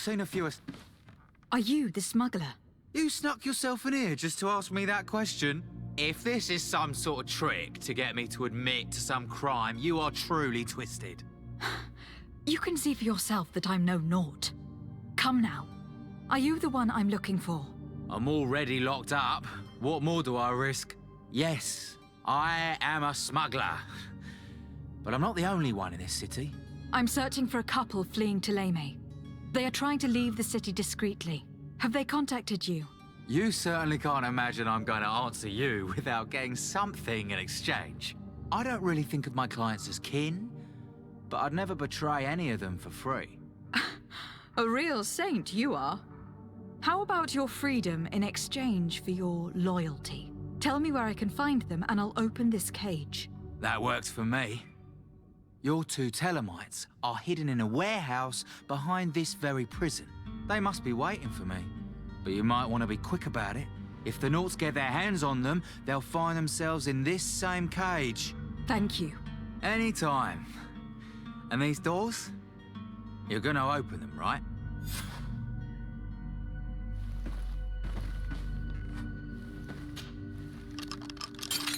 seen a few... Are you the smuggler? You snuck yourself in here just to ask me that question? If this is some sort of trick to get me to admit to some crime, you are truly twisted. You can see for yourself that I'm no naught. Come now. Are you the one I'm looking for? I'm already locked up. What more do I risk? Yes, I am a smuggler. But I'm not the only one in this city. I'm searching for a couple fleeing Thélème. They are trying to leave the city discreetly. Have they contacted you? You certainly can't imagine I'm going to answer you without getting something in exchange. I don't really think of my clients as kin, but I'd never betray any of them for free. A real saint you are. How about your freedom in exchange for your loyalty? Tell me where I can find them and I'll open this cage. That works for me. Your two Thelemites are hidden in a warehouse behind this very prison. They must be waiting for me. But you might want to be quick about it. If the Naughts get their hands on them, they'll find themselves in this same cage. Thank you. Anytime. And these doors? You're gonna open them, right?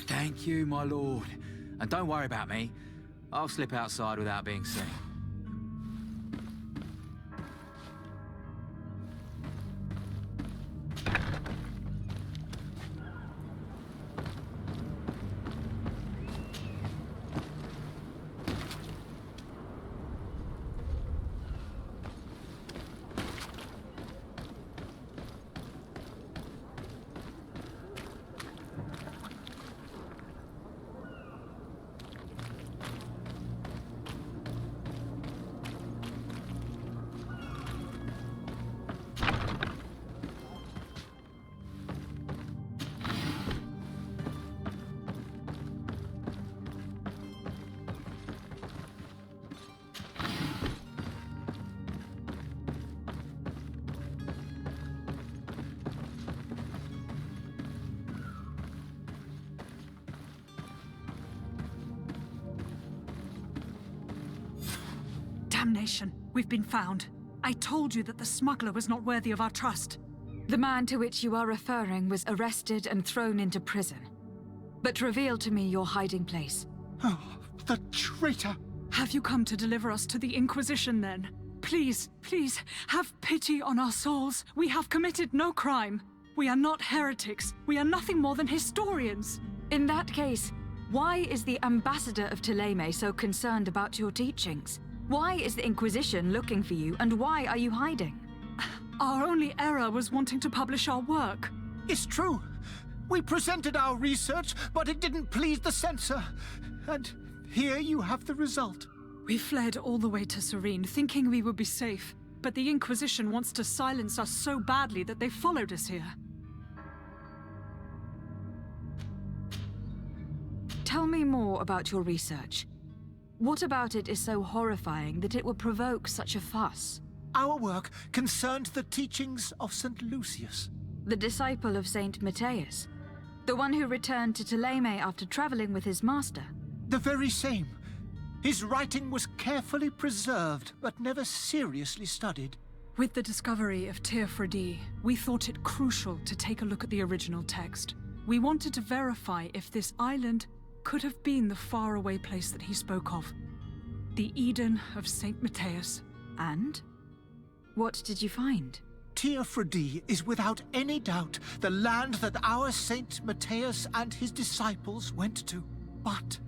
Thank you, my lord. And don't worry about me. I'll slip outside without being seen. Damnation! We've been found. I told you that the smuggler was not worthy of our trust. The man to which you are referring was arrested and thrown into prison. But reveal to me your hiding place. Oh, the traitor! Have you come to deliver us to the Inquisition, then? Please, please, have pity on our souls. We have committed no crime. We are not heretics. We are nothing more than historians. In that case, why is the ambassador of Thélème so concerned about your teachings? Why is the Inquisition looking for you, and why are you hiding? Our only error was wanting to publish our work. It's true. We presented our research, but it didn't please the censor. And here you have the result. We fled all the way to Serene, thinking we would be safe. But the Inquisition wants to silence us so badly that they followed us here. Tell me more about your research. What about it is so horrifying that it would provoke such a fuss? Our work concerned the teachings of St. Lucius. The disciple of Saint Matthias? The one who returned to Thélème after traveling with his master? The very same. His writing was carefully preserved, but never seriously studied. With the discovery of Teofredi, we thought it crucial to take a look at the original text. We wanted to verify if this island could have been the faraway place that he spoke of. The Eden of Saint Matthias. And? What did you find? Teofredi is without any doubt the land that our Saint Matthias and his disciples went to. But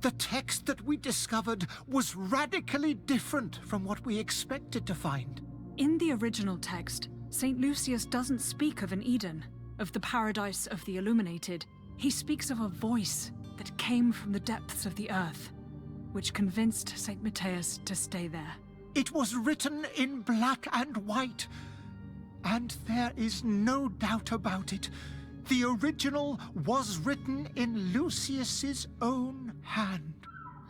the text that we discovered was radically different from what we expected to find. In the original text, Saint Lucius doesn't speak of an Eden, of the paradise of the illuminated. He speaks of a voice that came from the depths of the earth, which convinced Saint Matthias to stay there. It was written in black and white, and there is no doubt about it. The original was written in Lucius's own hand.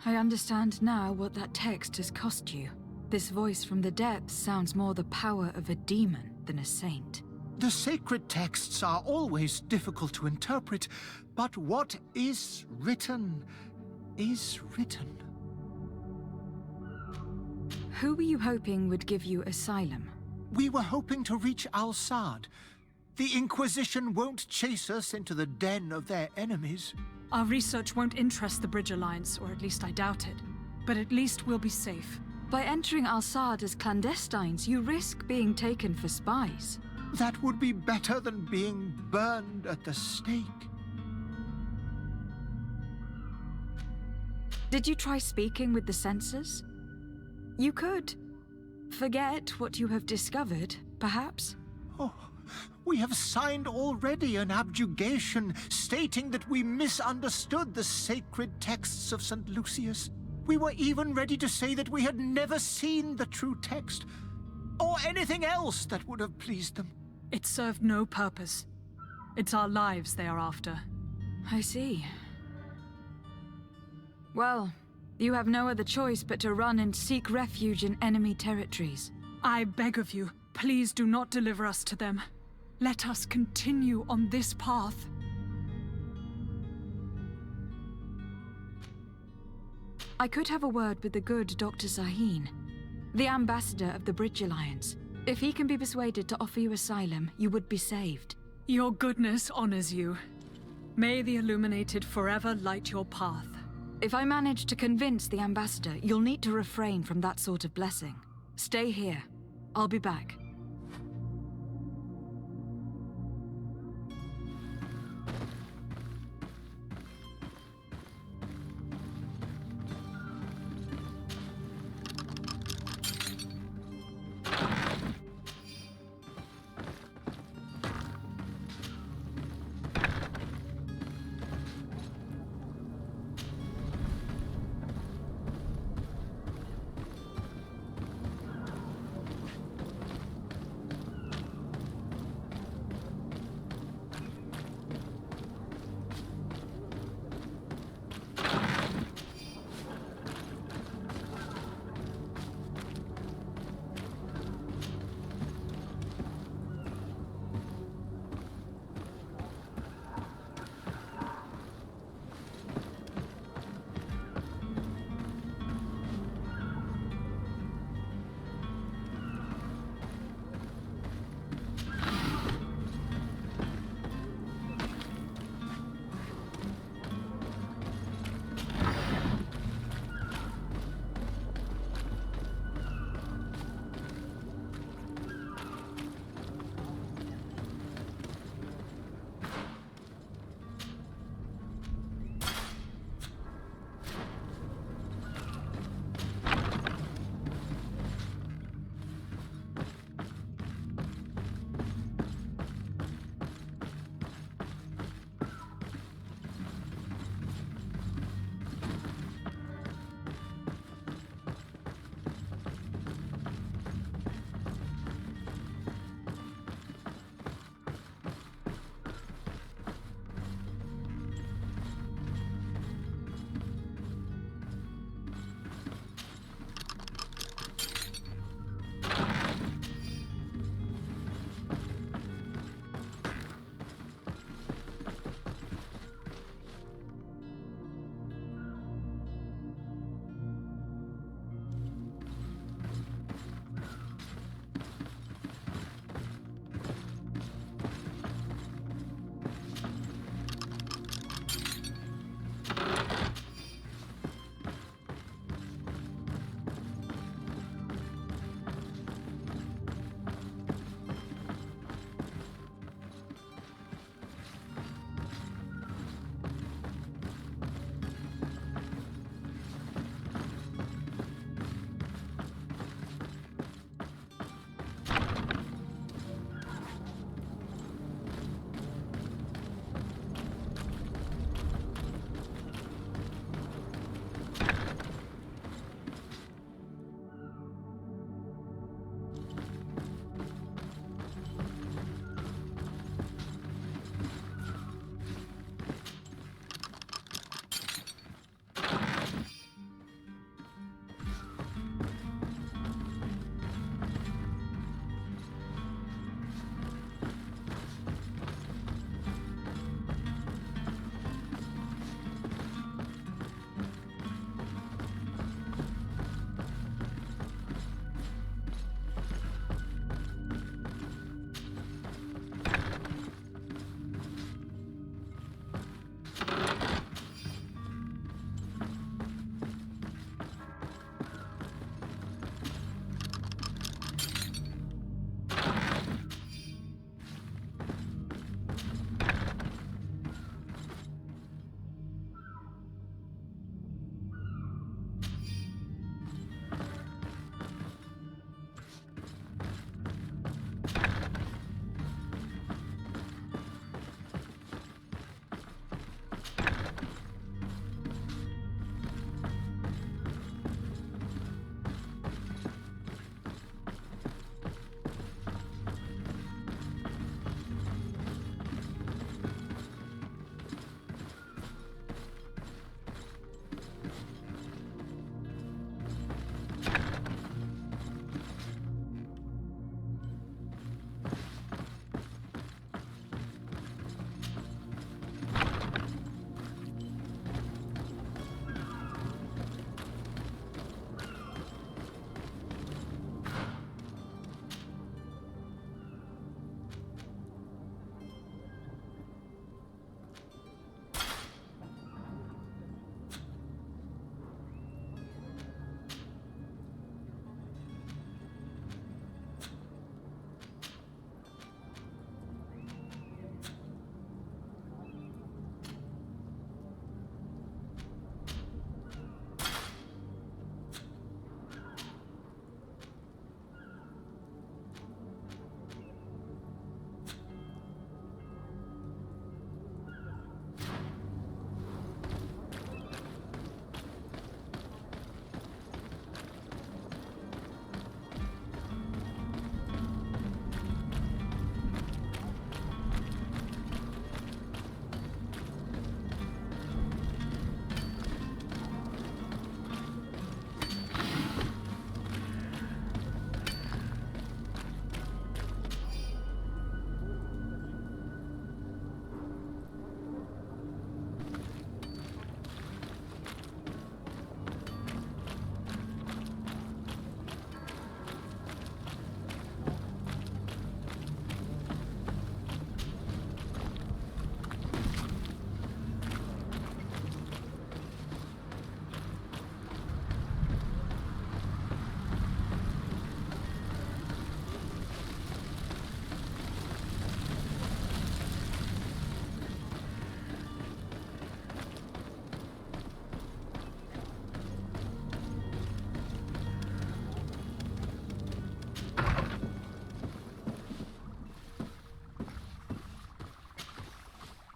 I understand now what that text has cost you. This voice from the depths sounds more the power of a demon than a saint. The sacred texts are always difficult to interpret, but what is written is written. Who were you hoping would give you asylum? We were hoping to reach Al-Sad. The Inquisition won't chase us into the den of their enemies. Our research won't interest the Bridge Alliance, or at least I doubt it. But at least we'll be safe. By entering Al-Sad as clandestines, you risk being taken for spies. That would be better than being burned at the stake. Did you try speaking with the censors? You could. Forget what you have discovered, perhaps. Oh, we have signed already an abjugation stating that we misunderstood the sacred texts of St. Lucius. We were even ready to say that we had never seen the true text, or anything else that would have pleased them. It served no purpose. It's our lives they are after. I see. Well, you have no other choice but to run and seek refuge in enemy territories. I beg of you, please do not deliver us to them. Let us continue on this path. I could have a word with the good Dr. Zaheen, the ambassador of the Bridge Alliance. If he can be persuaded to offer you asylum, you would be saved. Your goodness honors you. May the Illuminated forever light your path. If I manage to convince the ambassador, you'll need to refrain from that sort of blessing. Stay here. I'll be back.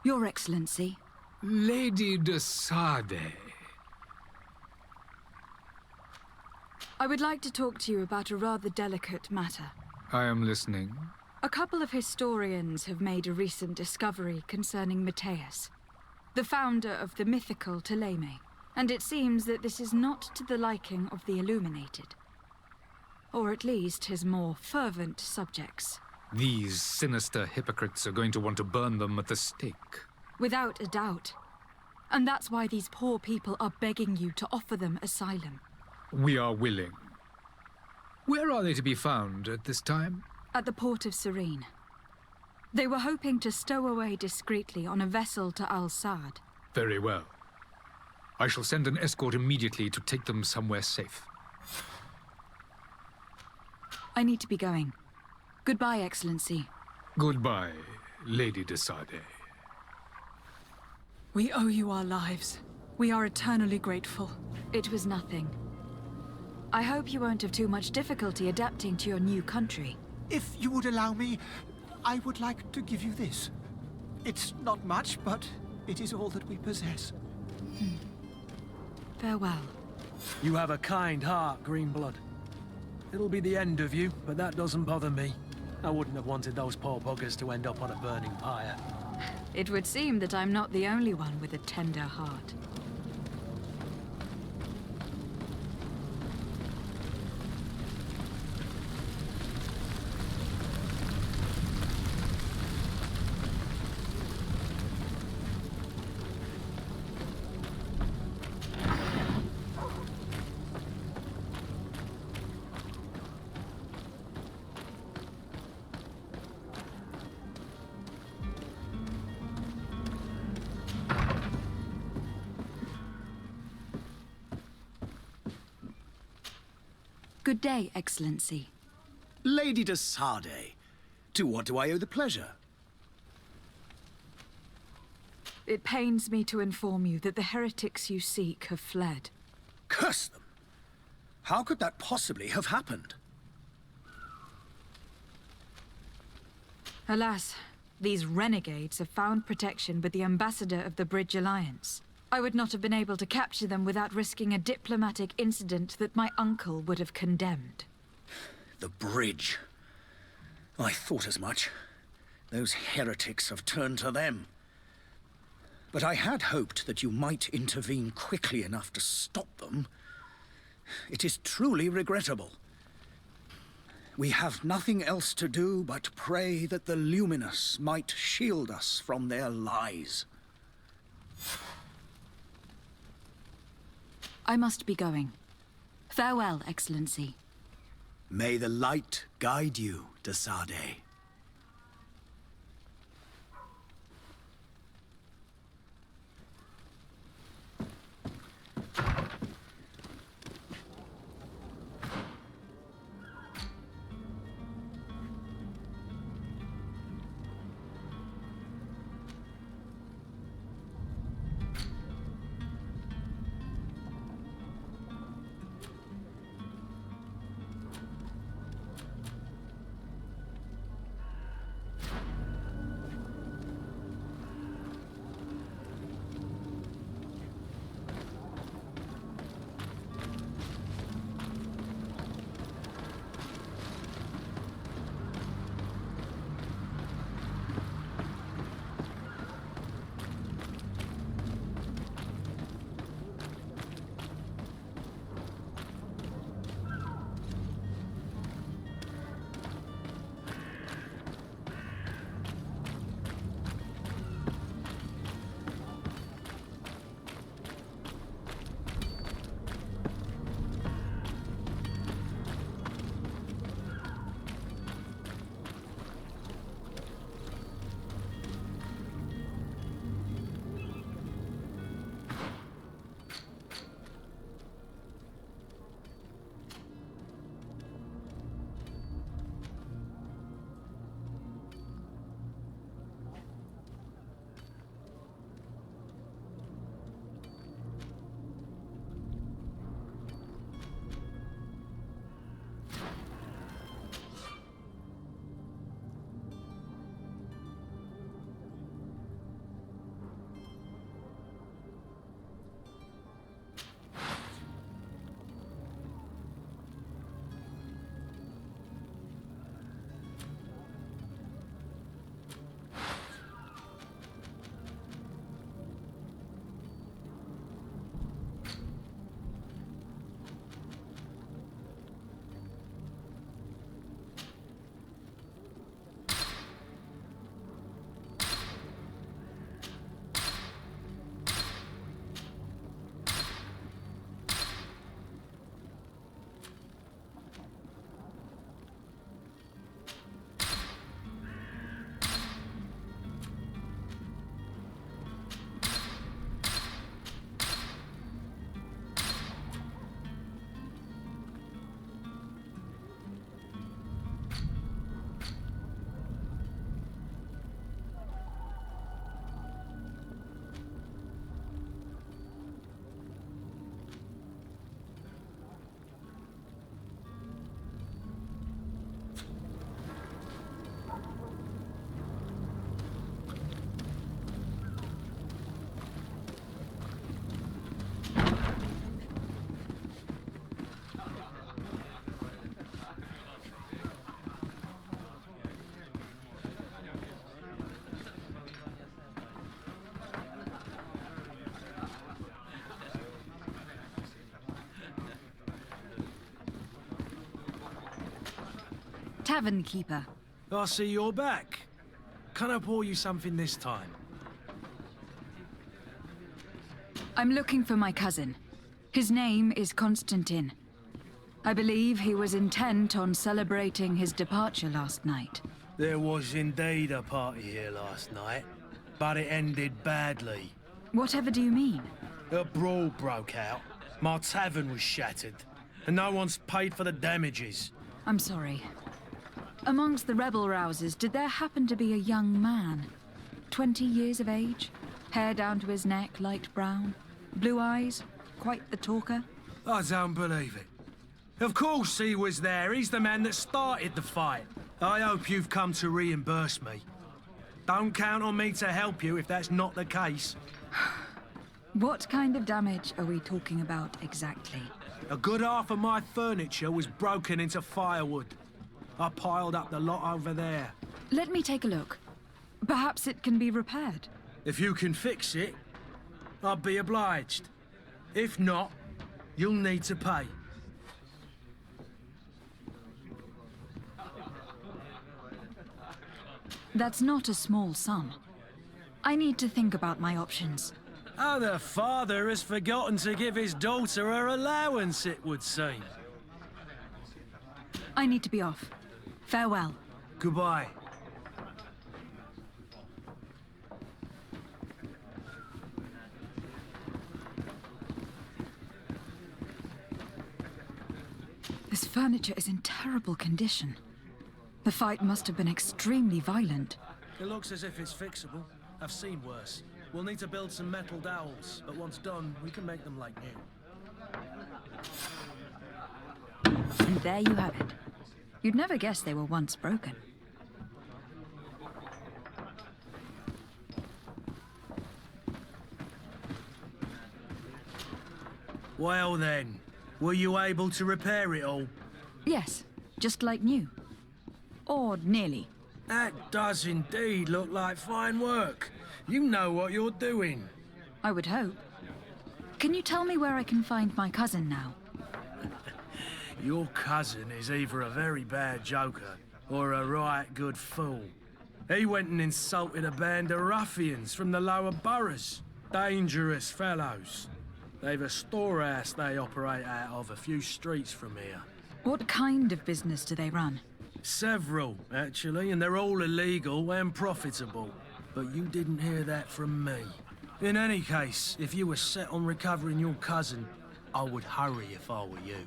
Your Excellency. Lady de Sade. I would like to talk to you about a rather delicate matter. I am listening. A couple of historians have made a recent discovery concerning Matthias, the founder of the mythical Teleme, and it seems that this is not to the liking of the Illuminated. Or at least his more fervent subjects. These sinister hypocrites are going to want to burn them at the stake. Without a doubt. And that's why these poor people are begging you to offer them asylum. We are willing. Where are they to be found at this time? At the port of Serene. They were hoping to stow away discreetly on a vessel to Al-Sad. Very well. I shall send an escort immediately to take them somewhere safe. I need to be going. Goodbye, Excellency. Goodbye, Lady de Sade. We owe you our lives. We are eternally grateful. It was nothing. I hope you won't have too much difficulty adapting to your new country. If you would allow me, I would like to give you this. It's not much, but it is all that we possess. Farewell. You have a kind heart, Greenblood. It'll be the end of you, but that doesn't bother me. I wouldn't have wanted those poor buggers to end up on a burning pyre. It would seem that I'm not the only one with a tender heart. Good day, Excellency. Lady de Sade, to what do I owe the pleasure? It pains me to inform you that the heretics you seek have fled. Curse them! How could that possibly have happened? Alas, these renegades have found protection with the ambassador of the Bridge Alliance. I would not have been able to capture them without risking a diplomatic incident that my uncle would have condemned. The bridge. I thought as much. Those heretics have turned to them. But I had hoped that you might intervene quickly enough to stop them. It is truly regrettable. We have nothing else to do but pray that the Luminous might shield us from their lies. I must be going. Farewell, Excellency. May the light guide you, de Sade. tavern keeper. I see you're back. Can I pour you something this time? I'm looking for my cousin. His name is Constantine. I believe he was intent on celebrating his departure last night. There was indeed a party here last night, but it ended badly. Whatever do you mean? A brawl broke out. My tavern was shattered, and no one's paid for the damages. I'm sorry. Amongst the rebel rousers, did there happen to be a young man? 20 years of age? Hair down to his neck, light brown? Blue eyes? Quite the talker? I don't believe it. Of course he was there. He's the man that started the fight. I hope you've come to reimburse me. Don't count on me to help you if that's not the case. What kind of damage are we talking about exactly? A good half of my furniture was broken into firewood. I piled up the lot over there. Let me take a look. Perhaps it can be repaired. If you can fix it, I'll be obliged. If not, you'll need to pay. That's not a small sum. I need to think about my options. Oh, the father has forgotten to give his daughter her allowance, it would seem. I need to be off. Farewell. Goodbye. This furniture is in terrible condition. The fight must have been extremely violent. It looks as if it's fixable. I've seen worse. We'll need to build some metal dowels, but once done, we can make them like new. And there you have it. You'd never guess they were once broken. Well then, were you able to repair it all? Yes, just like new. Or nearly. That does indeed look like fine work. You know what you're doing. I would hope. Can you tell me where I can find my cousin now? Your cousin is either a very bad joker or a right good fool. He went and insulted a band of ruffians from the lower boroughs. Dangerous fellows. They've a storehouse they operate out of a few streets from here. What kind of business do they run? Several, actually, and they're all illegal and profitable. But you didn't hear that from me. In any case, if you were set on recovering your cousin, I would hurry if I were you.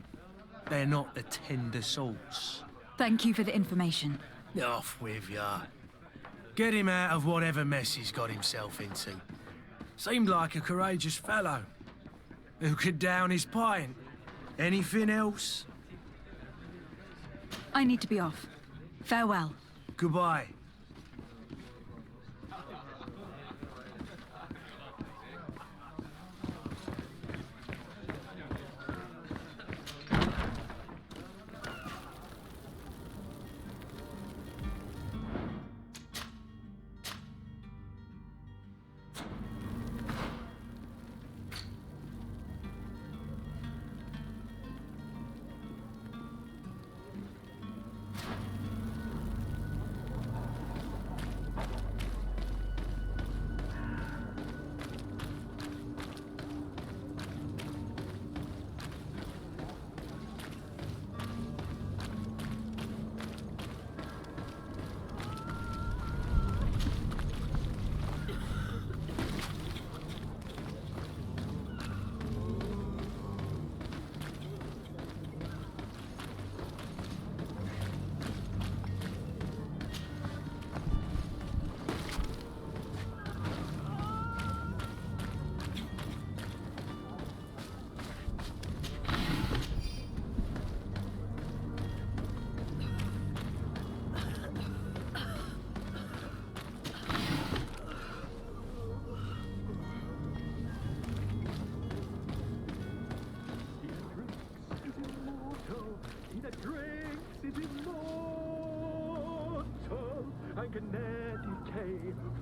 They're not the tender sorts. Thank you for the information. Off with ya. Get him out of whatever mess he's got himself into. Seemed like a courageous fellow. Who could down his pint. Anything else? I need to be off. Farewell. Goodbye.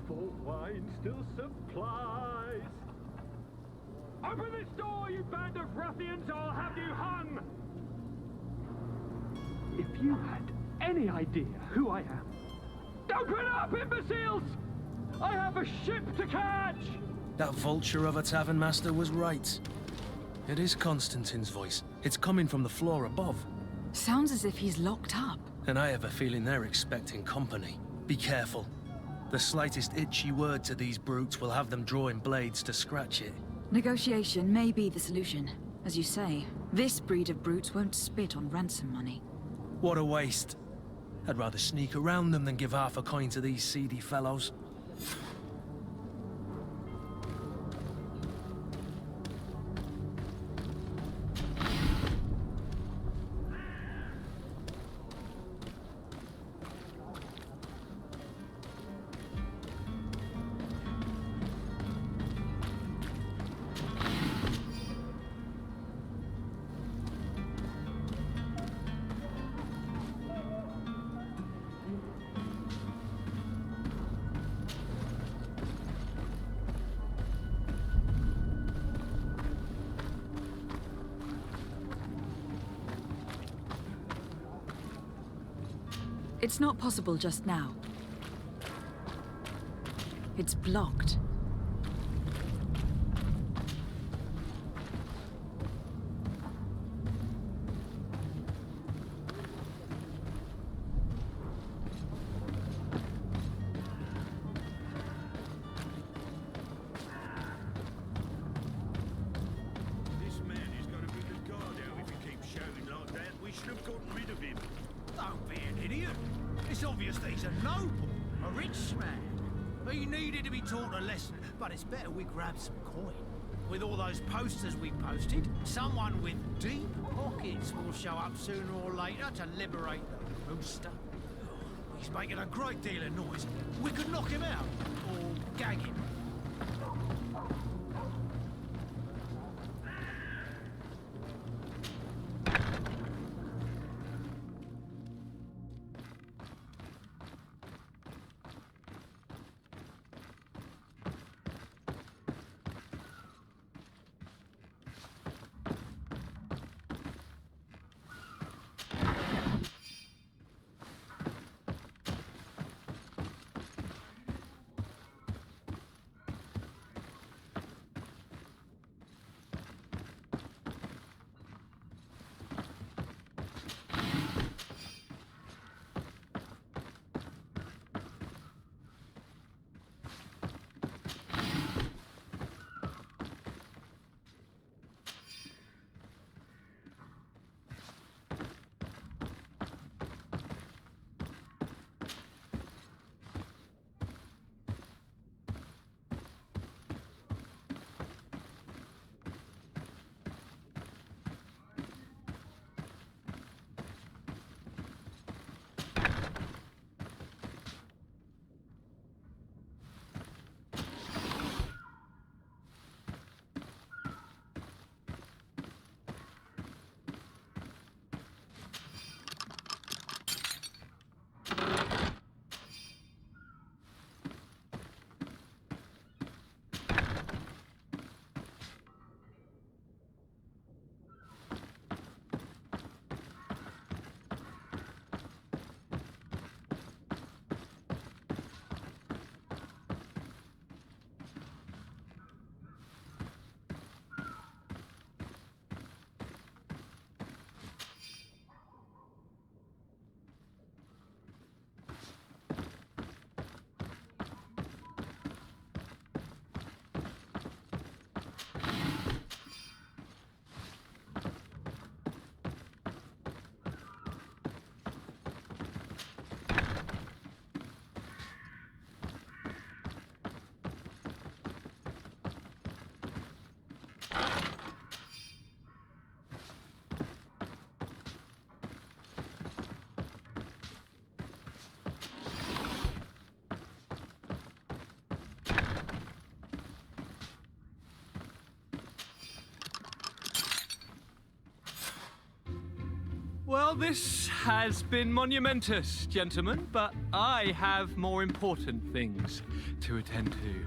For wine still supplies. Open this door, you band of ruffians, or I'll have you hung! If you had any idea who I am? Open up, imbeciles! I have a ship to catch! That vulture of a tavern master was right. It is Constantine's voice. It's coming from the floor above. Sounds as if he's locked up. And I have a feeling they're expecting company. Be careful. The slightest itchy word to these brutes will have them drawing blades to scratch it. Negotiation may be the solution. As you say, this breed of brutes won't spit on ransom money. What a waste. I'd rather sneak around them than give half a coin to these seedy fellows. It's not possible just now. It's blocked. This man is going to be the guard out if he keeps shouting like that. We should have gotten rid of him. Don't be an idiot. It's obvious that he's a noble, a rich man. He needed to be taught a lesson, but it's better we grab some coin. With all those posters we posted, someone with deep pockets will show up sooner or later to liberate the rooster. He's making a great deal of noise. We could knock him out, or gag him. Well, this has been monumentous, gentlemen, but I have more important things to attend to.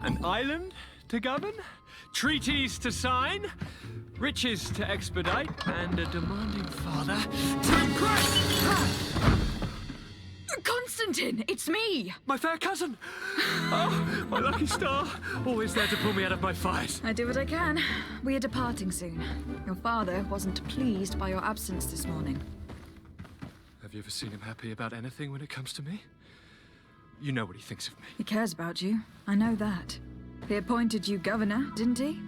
An island to govern, treaties to sign, riches to expedite, and a demanding father to impress! Constantine, it's me! My fair cousin! Oh, my lucky star. Always there to pull me out of my fight. I do what I can. We are departing soon. Your father wasn't pleased by your absence this morning. Have you ever seen him happy about anything when it comes to me? You know what he thinks of me. He cares about you. I know that. He appointed you governor, didn't he?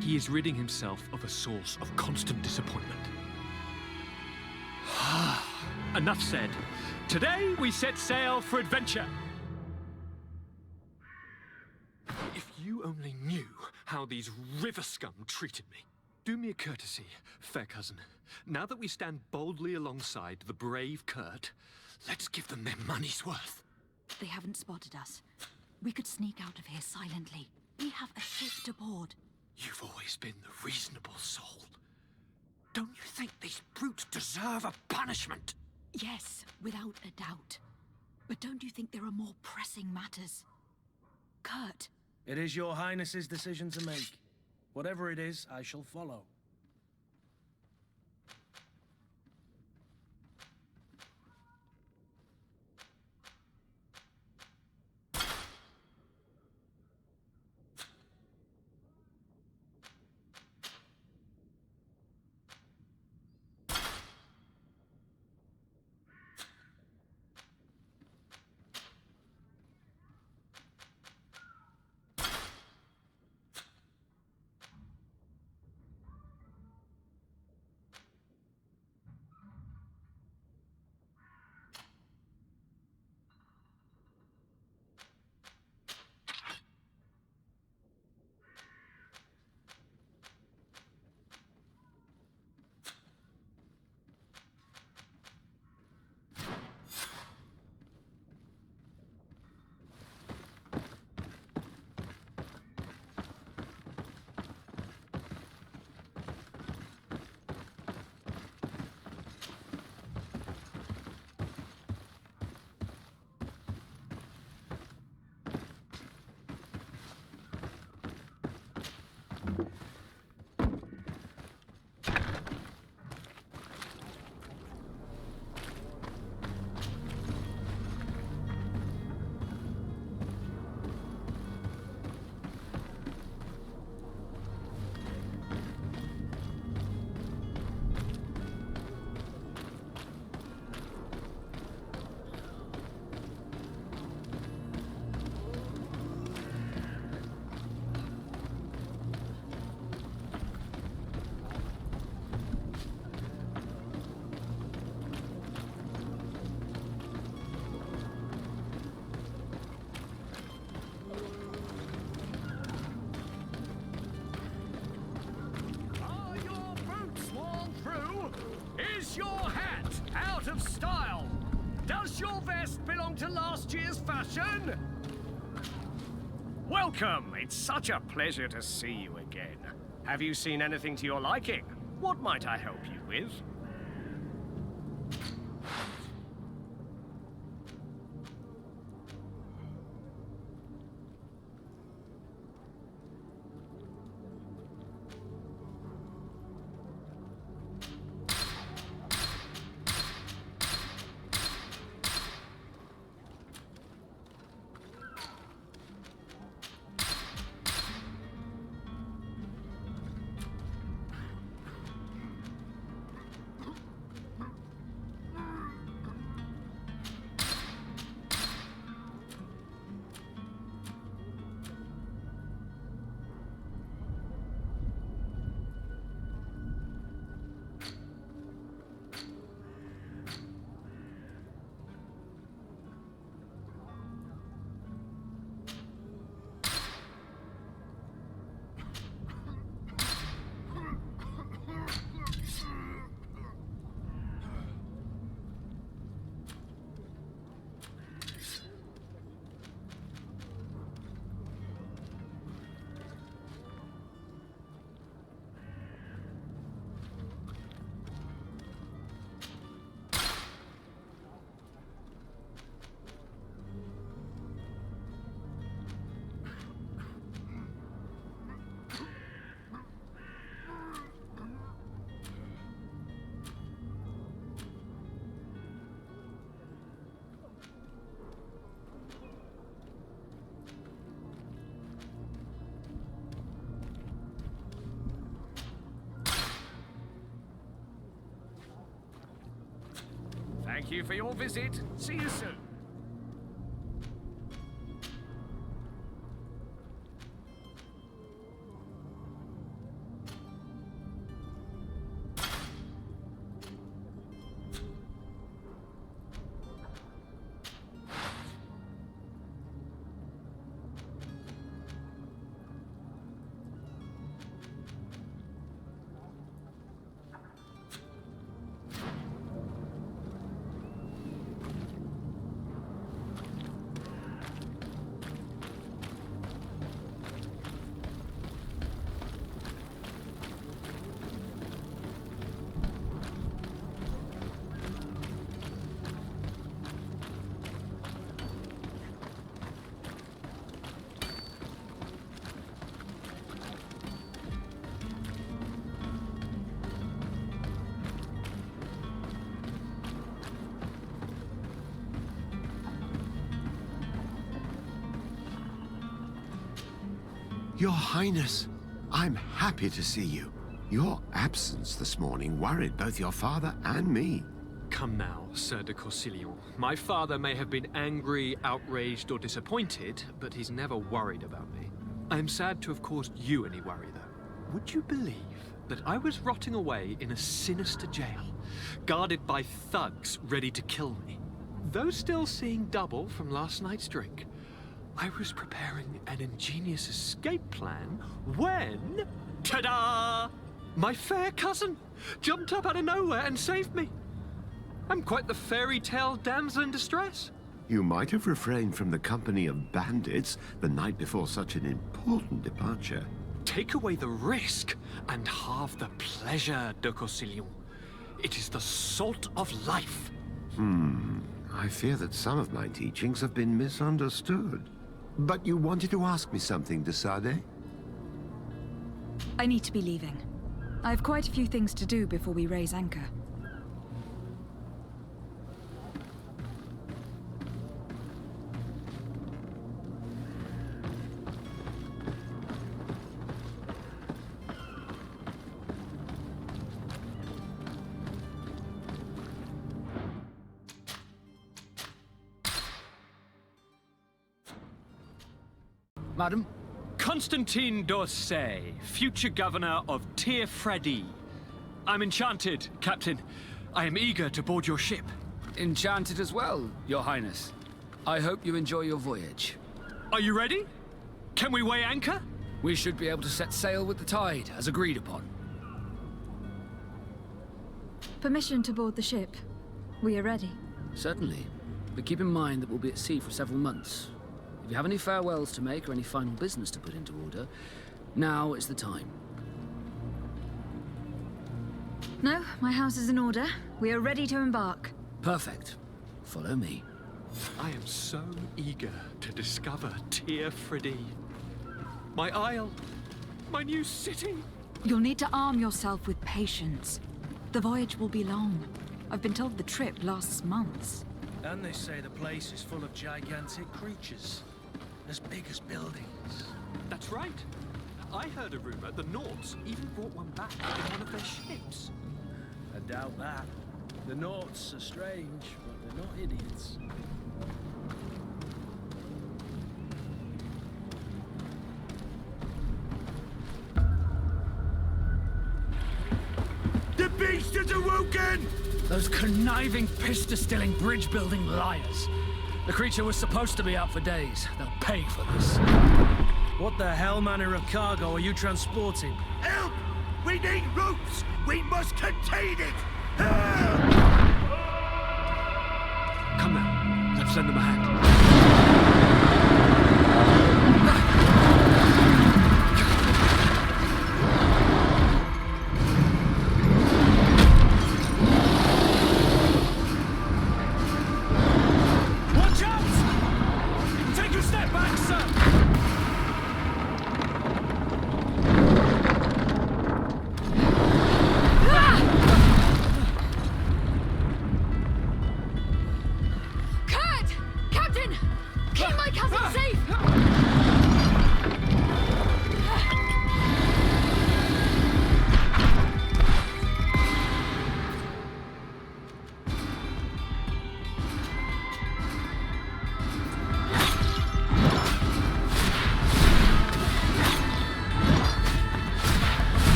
He is ridding himself of a source of constant disappointment. Enough said. Today we set sail for adventure. If you only knew how these river scum treated me. Do me a courtesy, fair cousin. Now that we stand boldly alongside the brave Kurt, let's give them their money's worth. They haven't spotted us. We could sneak out of here silently. We have a ship to board. You've always been the reasonable soul. Don't you think these brutes deserve a punishment? Yes, without a doubt. But don't you think there are more pressing matters? Kurt. It is your highness's decision to make. Whatever it is, I shall follow. Is your hat out of style? Does your vest belong to last year's fashion? Welcome! It's such a pleasure to see you again. Have you seen anything to your liking? What might I help you with? you for your visit. See you soon. Your Highness, I'm happy to see you. Your absence this morning worried both your father and me. Come now, Sir de Corsilion. My father may have been angry, outraged, or disappointed, but he's never worried about me. I'm sad to have caused you any worry, though. Would you believe that I was rotting away in a sinister jail, guarded by thugs ready to kill me? Though still seeing double from last night's drink, I was preparing an ingenious escape plan when... ta-da! My fair cousin jumped up out of nowhere and saved me. I'm quite the fairy tale damsel in distress. You might have refrained from the company of bandits the night before such an important departure. Take away the risk and halve the pleasure, de Corsilion. It is the salt of life. I fear that some of my teachings have been misunderstood. But you wanted to ask me something, de Sade? I need to be leaving. I have quite a few things to do before we raise anchor. Madam? Constantine d'Orsay, future governor of Tir-Fredi. I'm enchanted, Captain. I am eager to board your ship. Enchanted as well, Your Highness. I hope you enjoy your voyage. Are you ready? Can we weigh anchor? We should be able to set sail with the tide, as agreed upon. Permission to board the ship. We are ready. Certainly. But keep in mind that we'll be at sea for several months. If you have any farewells to make or any final business to put into order, now is the time. No, my house is in order. We are ready to embark. Perfect. Follow me. I am so eager to discover Tir-Fredi. My isle, my new city. You'll need to arm yourself with patience. The voyage will be long. I've been told the trip lasts months. And they say the place is full of gigantic creatures, as big as buildings. That's right. I heard a rumor the Nords even brought one back in one of their ships. I doubt that. The Nords are strange, but they're not idiots. The beast is awoken! Those conniving, pista-stilling, bridge-building liars. The creature was supposed to be out for days. They'll pay for this. What the hell manner of cargo are you transporting? Help! We need ropes! We must contain it! Help! Come now, let's lend them a hand. Watch out! Take a step back, sir!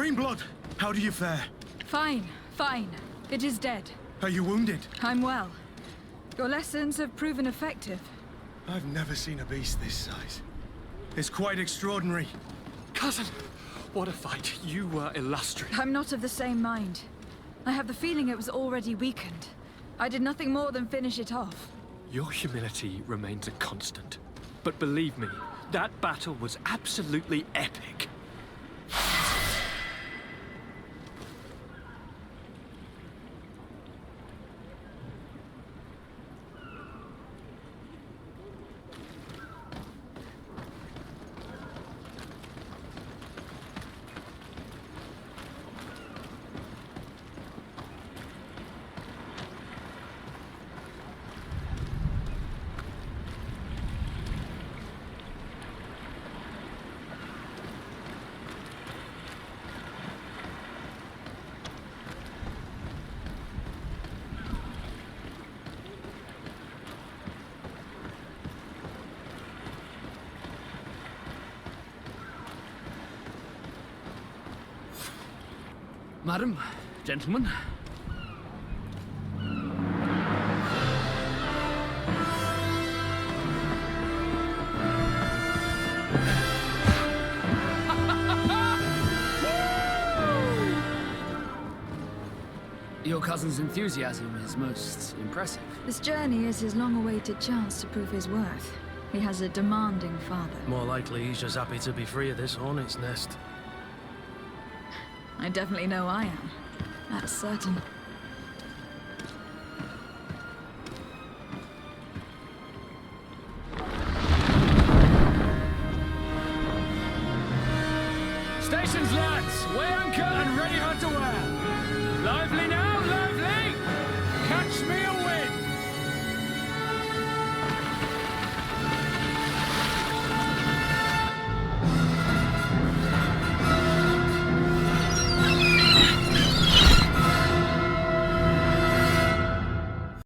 Greenblood, how do you fare? Fine, fine. It is dead. Are you wounded? I'm well. Your lessons have proven effective. I've never seen a beast this size. It's quite extraordinary. Cousin, what a fight. You were illustrious. I'm not of the same mind. I have the feeling it was already weakened. I did nothing more than finish it off. Your humility remains a constant. But believe me, that battle was absolutely epic. Madam, gentlemen. Your cousin's enthusiasm is most impressive. This journey is his long-awaited chance to prove his worth. He has a demanding father. More likely he's just happy to be free of this hornet's nest. I definitely know I am. That's certain. Stations, lads! Weigh anchor and ready her to wear! Lively now, lads!